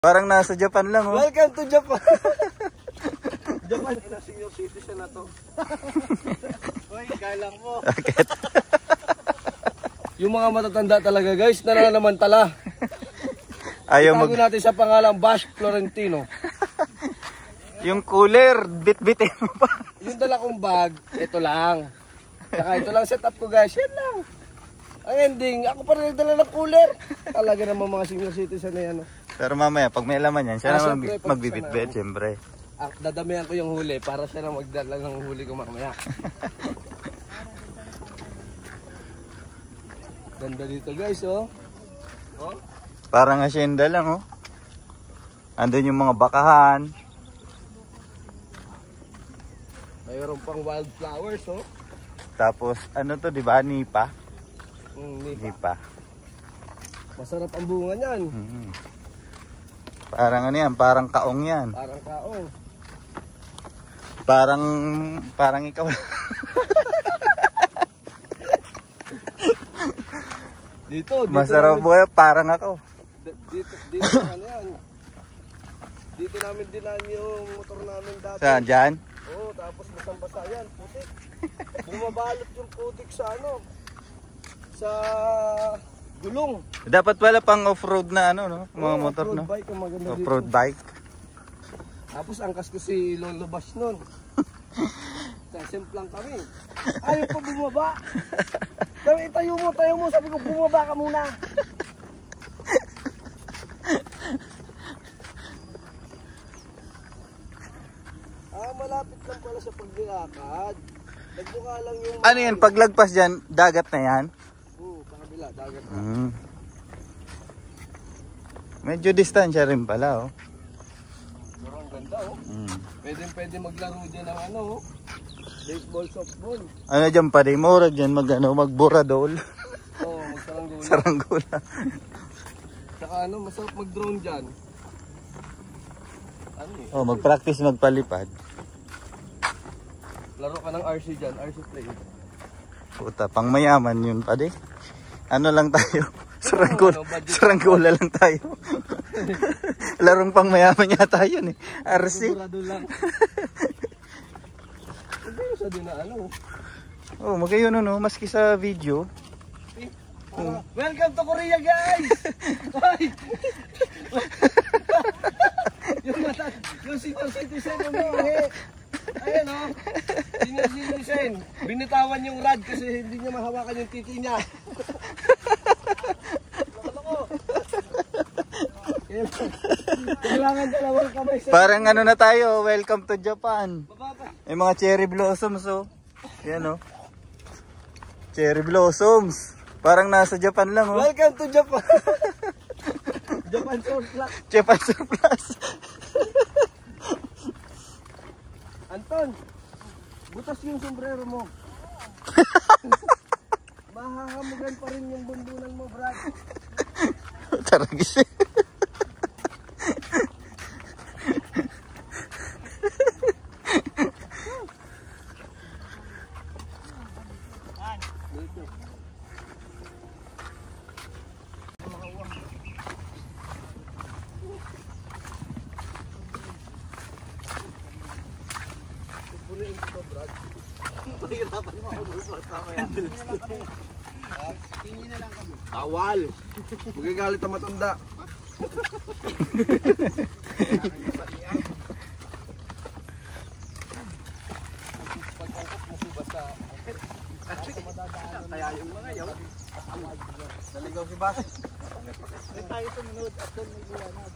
Parang nasa Japan lang, oh. Welcome to Japan. Japan, senior citizen na to. Uy, kailang mo. Bakit? Yung mga matatanda talaga guys, nananamantala. Ayaw Itago natin sa pangalang Bash Florentino. Yung cooler, bit-bitin mo pa. Yung dala kong bag, ito lang. Saka ito lang setup ko guys, yan lang. Ang ending, ako pa rin nagdala ng cooler. Talaga naman mga senior citizen na yan. Pero mamaya, pag may laman yan, siya naman syempre, magbibit-bit, syempre. Dadamihan ko yung huli para siya na magdala ng huli ko mamaya. Ganda dito guys, oh. Oh. Parang asyenda lang, oh. Andun yung mga bakahan. Mayroon pang wildflowers, oh. Tapos, ano to, di ba? Nipa? Nipa. Masarap ang bunga niyan. Parang ano yan, parang kaong yan. Parang kaong. Parang ikaw. Dito Masarap buhay, parang ako. Dito ano yan. Dito namin dinan yung motor namin dati. Saan, dyan? Oo, tapos basang-basa yan, putik. Bumabalot yung putik sa ano, sa gulong. Dapat wala pang off-road na ano, no? Mga motor, no? Bike, ang maganda dito. Off-road bike. Tapos angkas ko si Lolo Bash nun. Simplang kami. Ayaw pa bumaba. Sabi, tayo mo. Sabi ko, bumaba ka muna. Malapit lang pala sa paglilakad. Nagbuka lang yung... Ano yan, paglagpas dyan, dagat na yan? Oo, pakabila, dagat na. Medyo distansya rin pala, oh. Pero ang ganda, oh. Pwede maglaro dyan ng ano, oh. Baseball, softball. Ano dyan pa rin, mura dyan, magburadol. Oo, magsaranggola. Saranggola. Saka ano, masarap mag-drone dyan. Ano eh? Oh, mag-practice magpalipad. Laro ka ng RC dyan, RC play. Puta, pang mayaman yun pa di. Ano lang tayo? Saranggola lang tayo. Larong pang mayaman yata yun eh. RC. Sigurado lang. Hindi sa din na ano. Oh, magayon no, maski sa video. Welcome to Korea guys! yung senior citizen mo eh. Ayan o. Senior citizen. Binitawan yung rad kasi hindi niya mahawakan yung titi niya. Kailangan dalawang kamay sa... Parang ano na tayo, welcome to Japan. May mga cherry blossoms, oh. Yan, oh. Cherry blossoms. Parang nasa Japan lang, oh. Welcome to Japan. Japan surplus. Japan surplus. Anton, butas yung sombrero mo. Mahahamugan pa rin yung bundunan mo, Brad. Taragis. Awal. Magagalit ang matanda. Kaya yung mga yaw. Naligaw si Bas. Tayo sumunod at liwanag.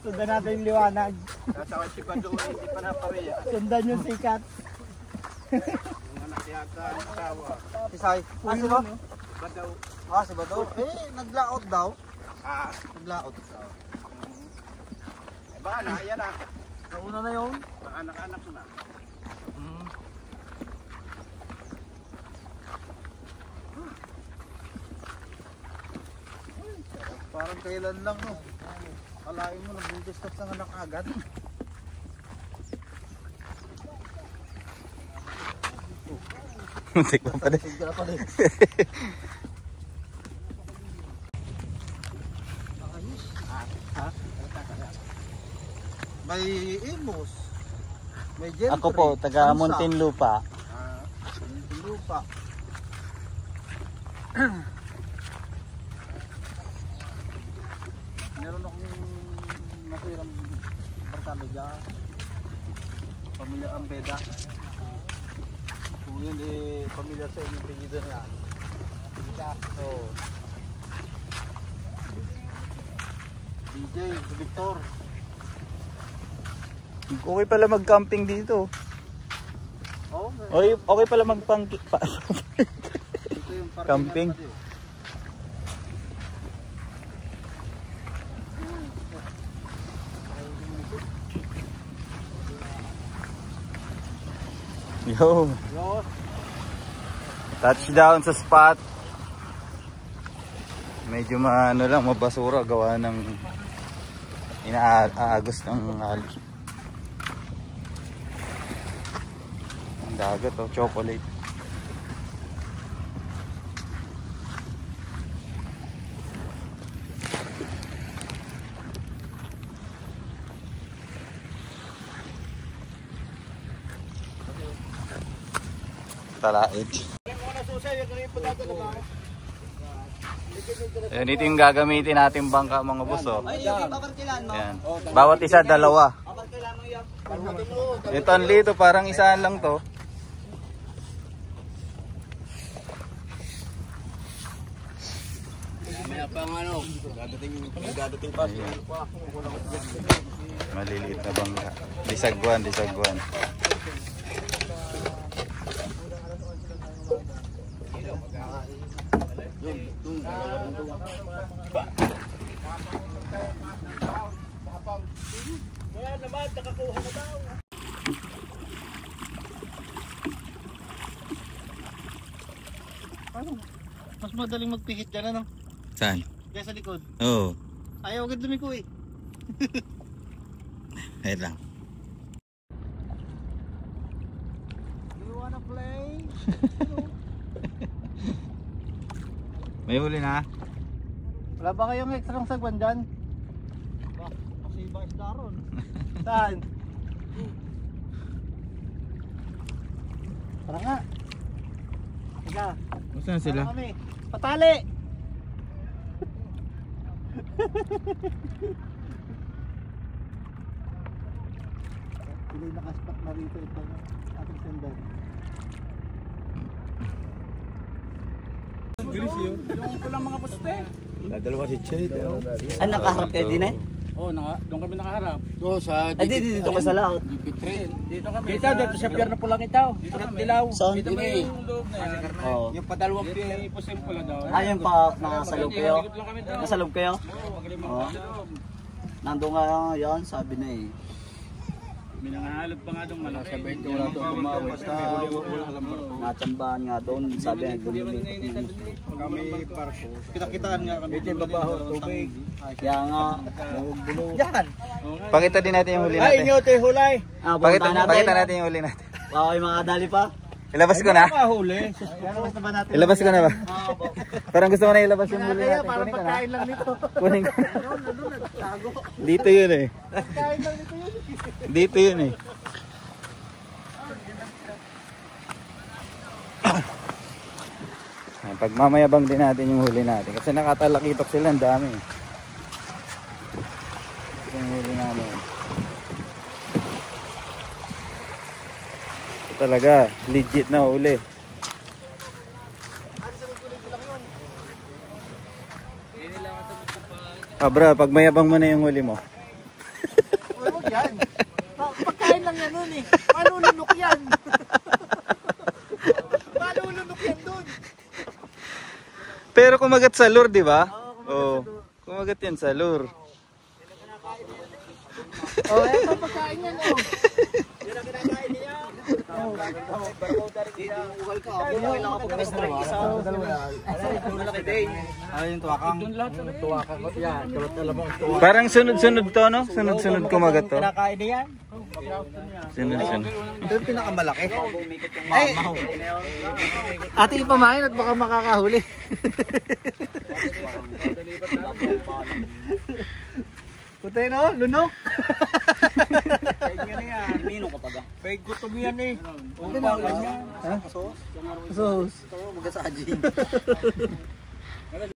Sundan natin yung liwanag. Nasa si Bado, hindi pa napareya. Sundan yung sikat. Yung anak yata ang asawa. Si Sai. Ah, si ba? Badaw. Ah, si Bado. Eh, naglaot daw. Naglaot. Ba na, yan na. Nauna na yun. Anak-anak na. Parang kailan lang, no? Kalain mo, nagbuntis ka sa anak agad. Muntik pa pala. May Imus. May Gentry. Ako po, taga Muntinlupa. Muntinlupa. Meron akong nasirang barkada dyan. Pamilya Ambeda. Kung yun pamilya sa inyong pingidan yan. So, DJ, Victor. Okay pala mag-camping dito. Oh, Okay pala ito yung camping. Yo, touchdown sa spot. Medyo maano lang, mabasura gawa ng inaagos ng algae. Ang dagat oh, chocolate. Talait. Ayan, ito yung gagamitin natin bangka mga boss oh. Ayan. Bawat isa dalawa. Ito ang lito, parang isaan lang to. May pang ano, dadating pa. Maliliit na bangka. Disagwan. Wala naman, nakakuha na daw. Mas madaling magpihit dyan ano? Saan? Diyan sa likod. Oo. Ayaw agad lumiko eh. Ayun lang. Do you wanna play? May huli na? Wala ba kayong extra sagwan dyan? Kasi iba isda ron. Saan? Tara nga. Sige. Saan sila? Kami. Patali! Hindi nakaspak na rito ito ating sender. Yung pulang mga poste. Dalawa si Chay. Ah, nakaharap kayo din eh? Oo, doon kami nakaharap. Oo, sa Dito ka sa laot. Dito kami. Dito sa Pierno Pulang itaw. Dito kami. Dilaw. Saan? Dito kami yung loob na yan. Oo. Yung padalawang pusim pula daw. Ayun pa, nasa loob kayo? Nasa loob kayo? Oo. Nandun nga yan, sabi na eh. May nangahalot pa nga doon malaki. Sa 20 wala doon kumawi. Basta Natsambahan nga doon, sabi na dumili. kami parko. Kita-kitaan nga kami. Ito babaho, tubig. Kaya nga, Yan. Pakita din natin yung huli Ay, natin. inyo tayo hulay. Pakita natin yung huli natin. Okay, mga dali pa. Ilabas ko na? Huli. Ilabas na ba natin? Ilabas ko na ba? Parang gusto mo na ilabas yung huli natin. Parang Kunin ko na. pagkain lang nito. Kunin ko. Dito yun eh. Pagkain lang nito yun. Dito yun eh. Pagmamayabang din natin yung huli natin. Kasi nakatalakitok sila, ang dami. Ito yung huli namin. Ito talaga, legit na huli. Bra, pagmayabang mo na yung huli mo. Huwag yan. Pagkain lang yan nun eh. Malulunok yan. Malulunok yan dun. Pero kumagat sa lure, di ba? Oo. Kumagat yan sa lure. Oh, eto pagkain yan oh. Yan ang kinakain niya. Parang sunod-sunod to, no? Sunod-sunod kumagat to. Kinakain niya yan. Sunod-sunod. Ito yung pinakamalaki. Ay, ating ipamain at baka makakahuli. Puti no, lunok. Mino ka pa ba? Fake gutom yan eh. Upang ganyan. Sauce. Magasajin.